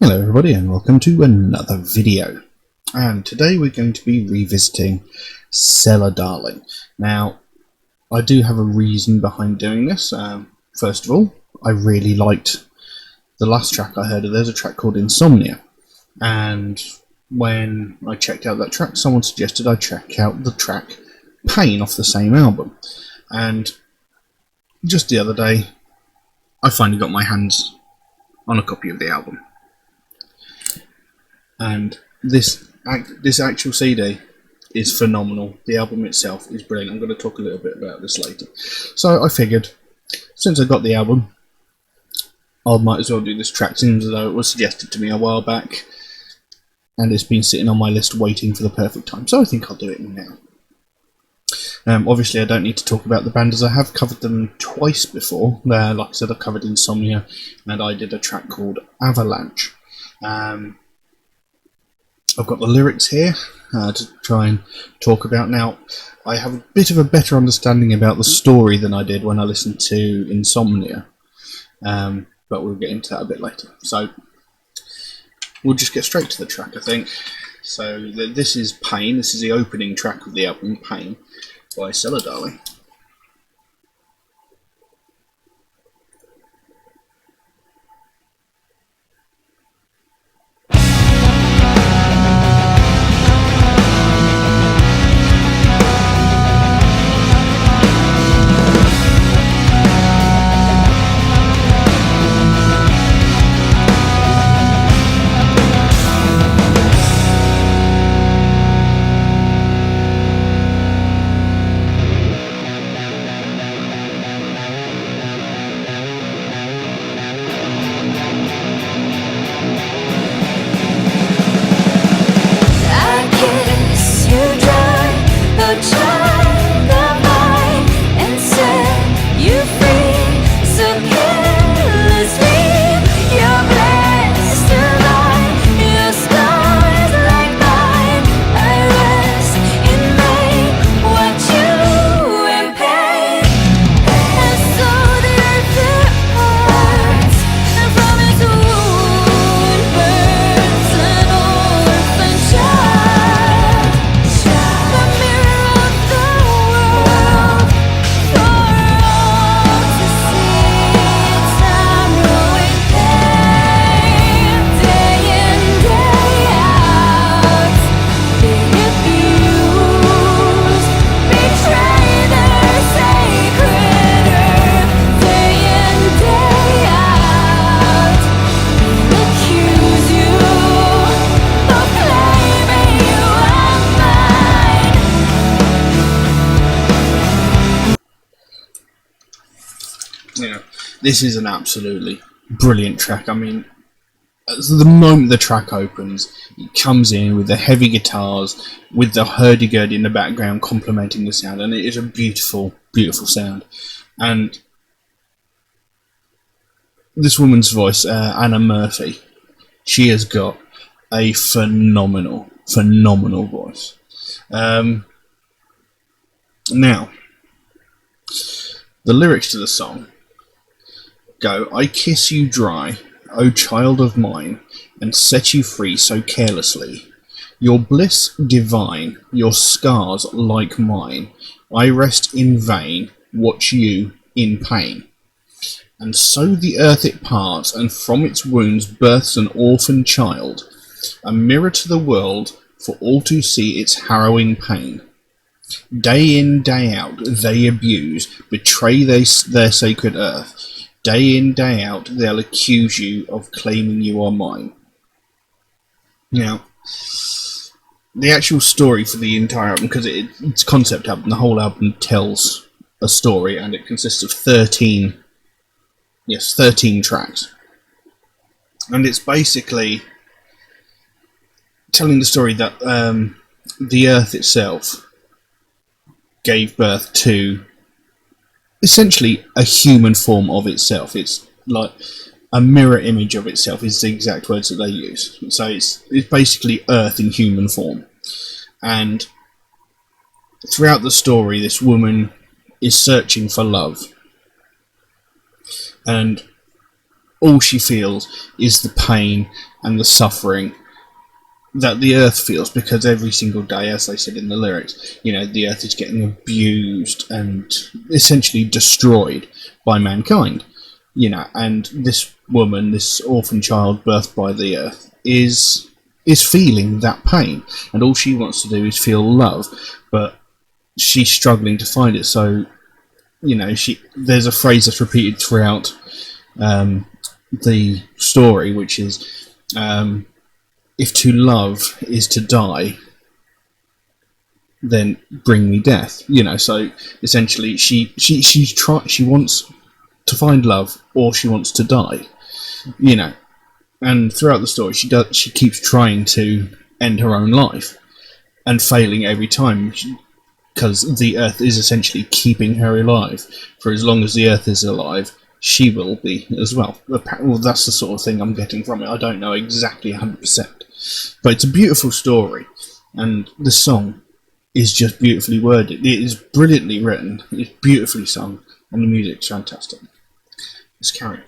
Hello everybody and welcome to another video, and today we're going to be revisiting Cellar. Now I do have a reason behind doing this. First of all, I really liked the last track I heard of. There's a track called Insomnia, and when I checked out that track, someone suggested I check out the track Pain off the same album, and just the other day I finally got my hands on a copy of the album. And this actual CD is phenomenal. The album itself is brilliant. I'm going to talk a little bit about this later. So I figured, since I got the album, I might as well do this track, since though it was suggested to me a while back, and it's been sitting on my list waiting for the perfect time. So I think I'll do it now. Obviously I don't need to talk about the band, as I have covered them twice before. Like I said, I've covered Insomnia, and I did a track called Avalanche. I've got the lyrics here to try and talk about. Now, I have a bit of a better understanding about the story than I did when I listened to Insomnia, but we'll get into that a bit later. So, we'll just get straight to the track, I think. So, this is Pain. This is the opening track of the album, Pain, by Cellar. This is an absolutely brilliant track. I mean, the moment the track opens, it comes in with the heavy guitars, with the hurdy-gurdy in the background complementing the sound, and it is a beautiful, beautiful sound. And this woman's voice, Anna Murphy, she has got a phenomenal, phenomenal voice. Now, the lyrics to the song go, "I kiss you dry, O child of mine, and set you free so carelessly. Your bliss divine, your scars like mine. I rest in vain, watch you in pain. And so the earth it parts, and from its wounds births an orphan child, a mirror to the world, for all to see its harrowing pain. Day in, day out, they abuse, betray their sacred earth. Day in, day out, they'll accuse you of claiming you are mine." Now, the actual story for the entire album, because it's a concept album, the whole album tells a story, and it consists of 13 tracks. And it's basically telling the story that the Earth itself gave birth to essentially a human form of itself. It's like a mirror image of itself is the exact words that they use. So it's basically Earth in human form. And throughout the story, this woman is searching for love. And all she feels is the pain and the suffering that the earth feels, because every single day, as they said in the lyrics, the earth is getting abused and essentially destroyed by mankind. And this woman, this orphan child birthed by the earth, is feeling that pain, and all she wants to do is feel love, but she's struggling to find it. So, there's a phrase that's repeated throughout the story, which is, if to love is to die, then bring me death. So essentially, she wants to find love, or she wants to die. And throughout the story, she keeps trying to end her own life and failing every time, because the earth is essentially keeping her alive. For as long as the earth is alive, she will be as well. Well, that's the sort of thing I'm getting from it. I don't know exactly 100%. But it's a beautiful story, and the song is just beautifully worded. It is brilliantly written, it's beautifully sung, and the music's fantastic. Let's carry on.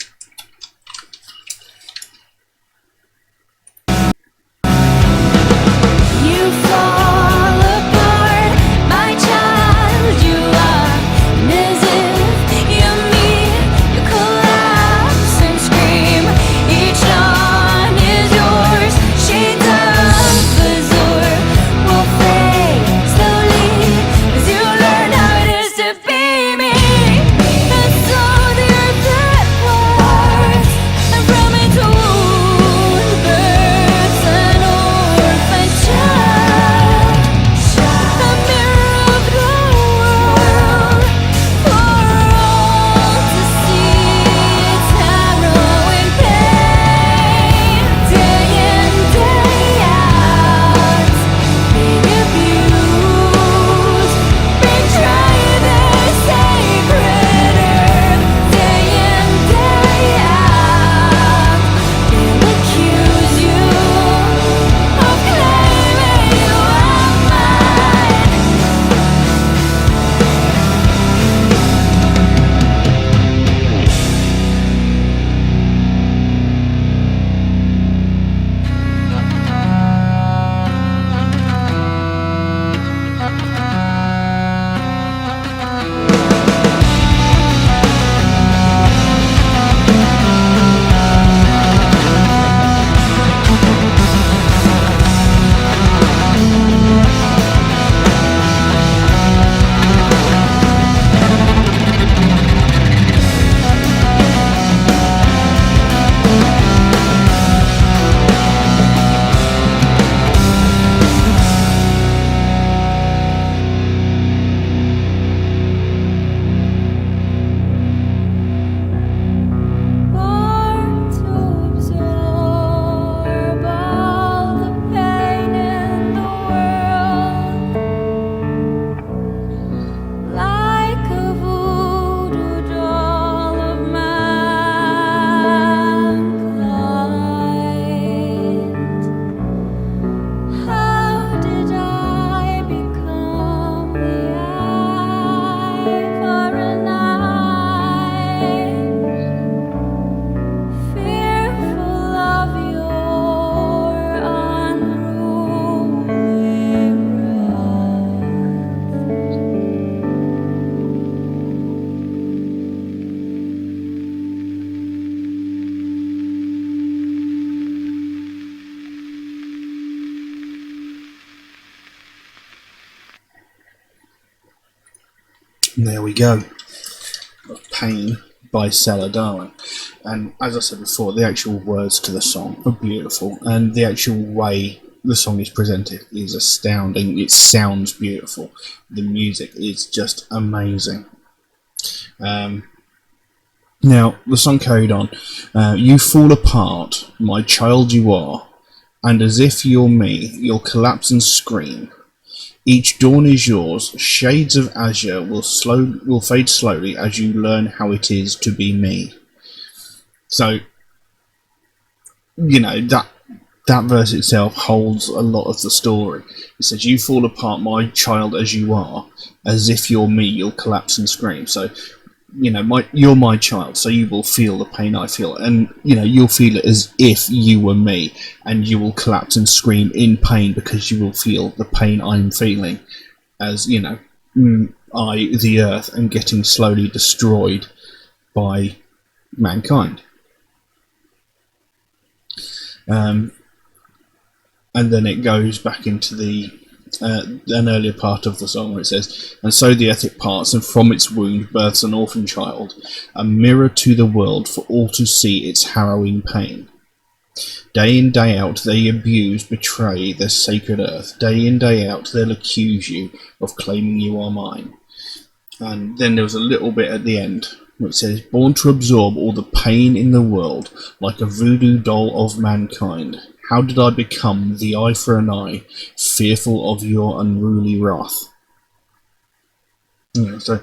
There we go. Pain by Cellar, Darwin. And as I said before, the actual words to the song are beautiful, and the actual way the song is presented is astounding. It sounds beautiful. The music is just amazing. Now, the song carried on. You fall apart, my child you are, and as if you're me, you'll collapse and scream. Each dawn is yours, shades of azure will fade slowly as you learn how it is to be me. So, that verse itself holds a lot of the story. It says, you fall apart, my child, as you are, as if you're me, you'll collapse and scream. So, you're my child, so you will feel the pain I feel, and you'll feel it as if you were me, and you will collapse and scream in pain because you will feel the pain I'm feeling, as I, the Earth, am getting slowly destroyed by mankind. And then it goes back into an earlier part of the song where it says, "And so the earth it parts, and from its wound births an orphan child, a mirror to the world for all to see its harrowing pain. Day in, day out, they abuse, betray their sacred earth. Day in, day out, they'll accuse you of claiming you are mine." And then there was a little bit at the end where it says, "Born to absorb all the pain in the world, like a voodoo doll of mankind. How did I become the eye for an eye, fearful of your unruly wrath?" So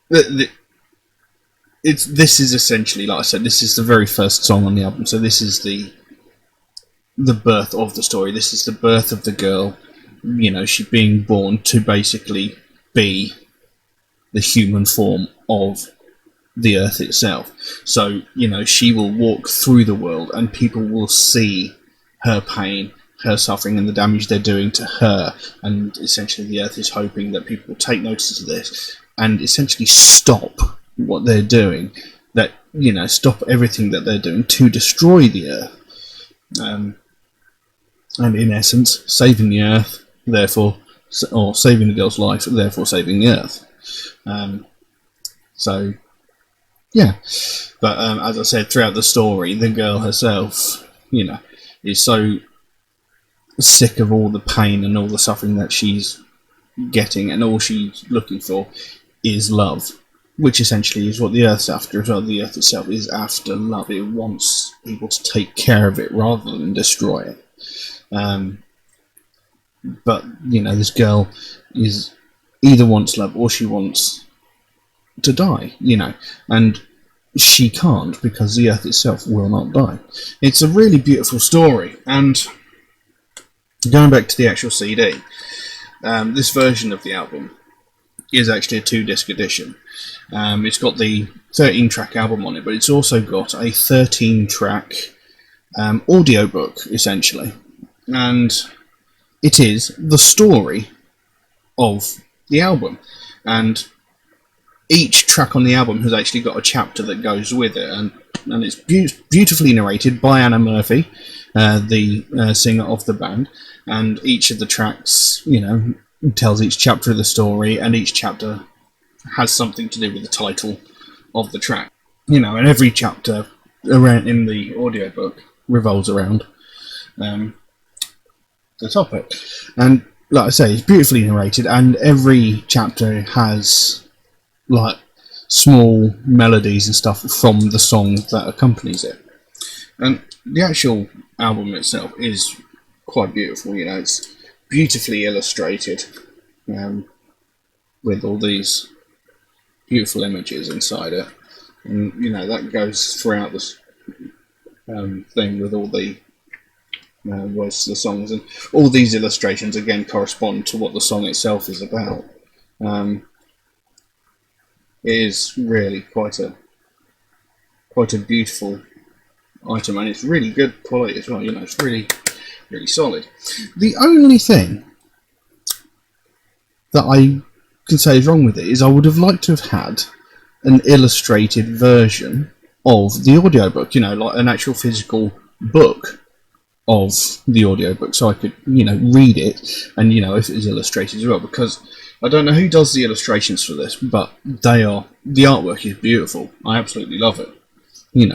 this is essentially, like I said, this is the very first song on the album. So this is the birth of the story. This is the birth of the girl. She being born to basically be the human form of the earth itself. So, she will walk through the world and people will see her pain, her suffering, and the damage they're doing to her. And essentially the earth is hoping that people will take notice of this and essentially stop what they're doing, that, stop everything that they're doing to destroy the earth. And in essence, saving the earth, therefore, or saving the girl's life, therefore saving the earth. So, yeah. But as I said, throughout the story, the girl herself, is so sick of all the pain and all the suffering that she's getting, and all she's looking for is love, which essentially is what the Earth's after as well. The Earth itself is after love. It wants people to take care of it rather than destroy it. But, this girl is either wants love or she wants to die, and she can't because the Earth itself will not die. It's a really beautiful story, and going back to the actual CD, this version of the album is actually a 2-disc edition. It's got the 13-track album on it, but it's also got a 13-track audiobook, essentially. And it is the story of the album. And each track on the album has actually got a chapter that goes with it. And it's beautifully narrated by Anna Murphy, the singer of the band. And each of the tracks, tells each chapter of the story, and each chapter has something to do with the title of the track. And every chapter around in the audiobook revolves around the topic. And like I say, it's beautifully narrated, and every chapter has like small melodies and stuff from the song that accompanies it. And the actual album itself is quite beautiful. It's beautifully illustrated, with all these beautiful images inside it, and that goes throughout this thing with all the words to the songs, and all these illustrations again correspond to what the song itself is about. It is really quite a beautiful item, and it's really good quality as well. It's really solid. The only thing that I can say is wrong with it is I would have liked to have had an illustrated version of the audiobook, like an actual physical book of the audiobook, so I could, read it, and, if it is illustrated as well, because I don't know who does the illustrations for this, but the artwork is beautiful. I absolutely love it.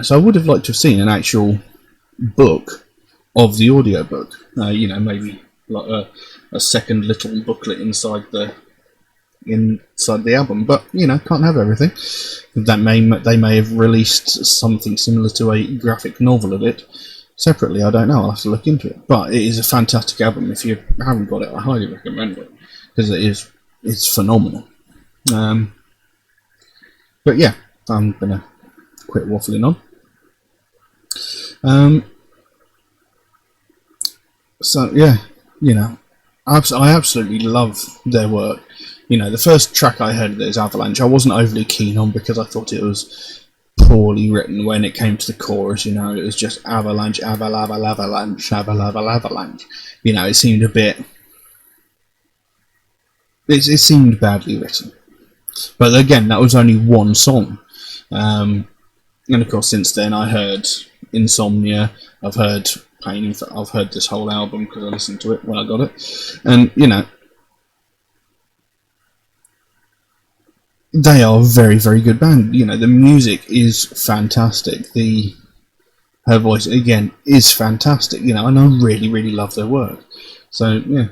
So I would have liked to have seen an actual book of the audiobook, maybe like a second little booklet inside the album, but can't have everything. They may have released something similar to a graphic novel of it separately. I don't know. I'll have to look into it. But it is a fantastic album. If you haven't got it, I highly recommend it because it's phenomenal. But yeah, I'm gonna quit waffling on. So yeah, I absolutely love their work. You know, the first track I heard of this Avalanche, I wasn't overly keen on because I thought it was poorly written when it came to the chorus. You know, it was just avalanche, avalanche, avalanche. You know, it seemed a bit. It seemed badly written. But again, that was only one song. And of course, since then, I heard Insomnia. I've heard Pain. I've heard this whole album because I listened to it when I got it. And, you know, they are a very, very good band. You know, the music is fantastic. Her voice, again, is fantastic. You know, and I really, really love their work. So, yeah,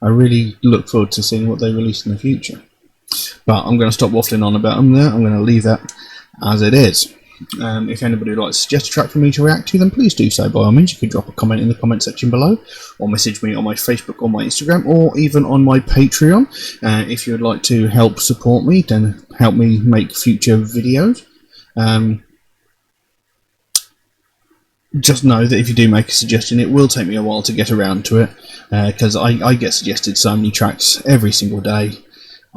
I really look forward to seeing what they release in the future. But I'm going to stop waffling on about them there. I'm going to leave that as it is. If anybody would like to suggest a track for me to react to, then please do so by all means. You can drop a comment in the comment section below, or message me on my Facebook or my Instagram, or even on my Patreon. If you would like to help support me, then help me make future videos. Just know that if you do make a suggestion, it will take me a while to get around to it, because I get suggested so many tracks every single day.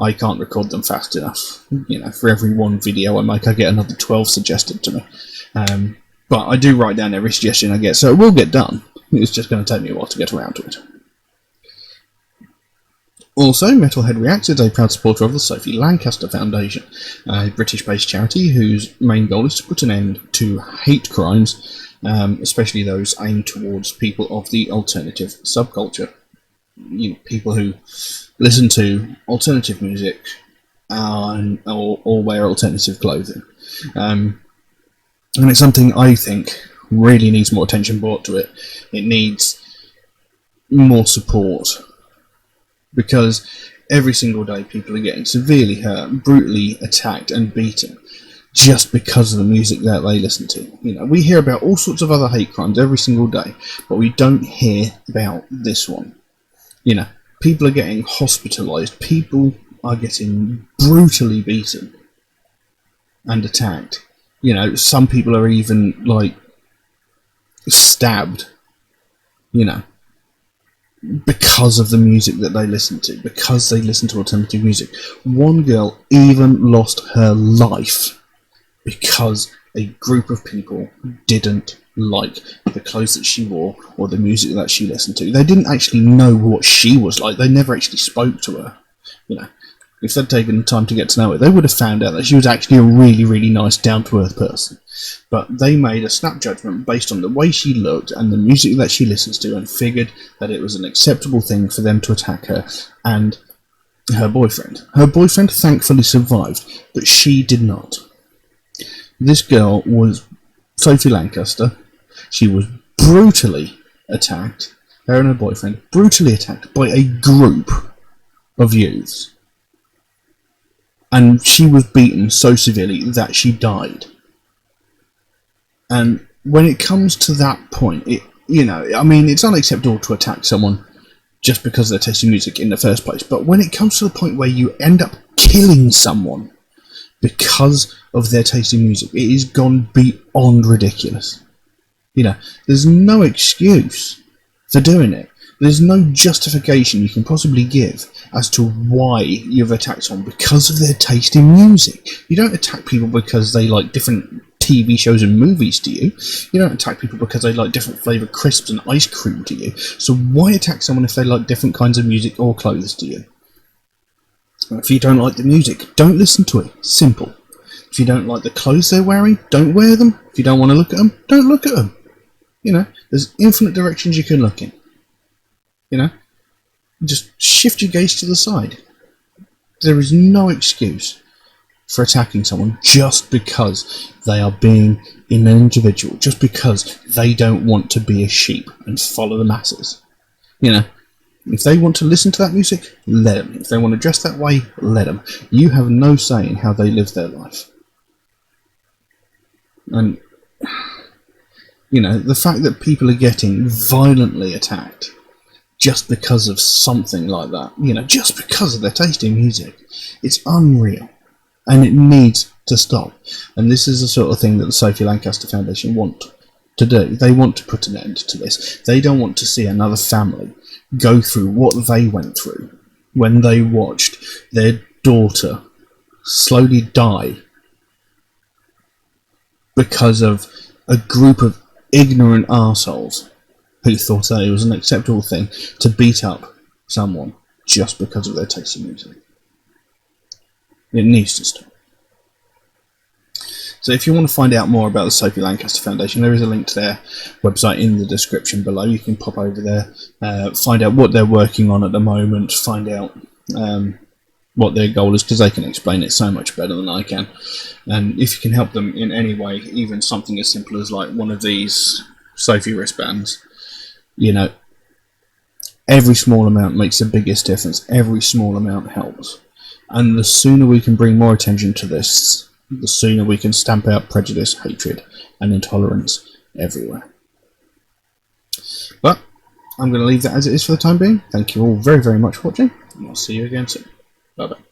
I can't record them fast enough. You know, for every one video I make, I get another 12 suggested to me. But I do write down every suggestion I get, so it will get done. It's just going to take me a while to get around to it. Also, Metalhead Reacts is a proud supporter of the Sophie Lancaster Foundation, a British-based charity whose main goal is to put an end to hate crimes, especially those aimed towards people of the alternative subculture. You know, people who listen to alternative music or wear alternative clothing. And it's something I think really needs more attention brought to it. It needs more support, because every single day people are getting severely hurt, brutally attacked and beaten just because of the music that they listen to. You know, we hear about all sorts of other hate crimes every single day, but we don't hear about this one. You know, people are getting hospitalised, people are getting brutally beaten and attacked. You know, some people are even, like, stabbed, you know, because of the music that they listen to, because they listen to alternative music. One girl even lost her life because a group of people didn't like the clothes that she wore or the music that she listened to. They didn't actually know what she was like. They never actually spoke to her. You know, if they'd taken the time to get to know her, they would have found out that she was actually a really, really nice, down-to-earth person. But they made a snap judgment based on the way she looked and the music that she listens to, and figured that it was an acceptable thing for them to attack her and her boyfriend. Her boyfriend thankfully survived, but she did not. This girl was Sophie Lancaster. She was brutally attacked, her and her boyfriend, brutally attacked by a group of youths. And she was beaten so severely that she died. And when it comes to that point, it's unacceptable to attack someone just because they're tasting music in the first place. But when it comes to the point where you end up killing someone because of their tasting music, it is gone beyond ridiculous. You know, there's no excuse for doing it. There's no justification you can possibly give as to why you've attacked someone because of their taste in music. You don't attack people because they like different TV shows and movies to you. You don't attack people because they like different flavoured crisps and ice cream to you. So why attack someone if they like different kinds of music or clothes to you? If you don't like the music, don't listen to it. Simple. If you don't like the clothes they're wearing, don't wear them. If you don't want to look at them, don't look at them. You know, there's infinite directions you can look in. You know, just shift your gaze to the side. There is no excuse for attacking someone just because they are being an individual, just because they don't want to be a sheep and follow the masses. You know, if they want to listen to that music, let them. If they want to dress that way, let them. You have no say in how they live their life. And, you know, the fact that people are getting violently attacked just because of something like that, you know, just because of their taste in music, it's unreal. And it needs to stop. And this is the sort of thing that the Sophie Lancaster Foundation want to do. They want to put an end to this. They don't want to see another family go through what they went through. when they watched their daughter slowly die because of a group of ignorant arseholes who thought that it was an acceptable thing to beat up someone just because of their taste in music. It needs to stop. So if you want to find out more about the Sophie Lancaster Foundation, there is a link to their website in the description below. You can pop over there, find out what they're working on at the moment, find out what their goal is, because they can explain it so much better than I can. And if you can help them in any way, even something as simple as like one of these Sophie wristbands, you know, every small amount makes the biggest difference. Every small amount helps. And the sooner we can bring more attention to this, the sooner we can stamp out prejudice, hatred, and intolerance everywhere. But I'm going to leave that as it is for the time being. Thank you all very, very much for watching, and I'll see you again soon. Bye-bye.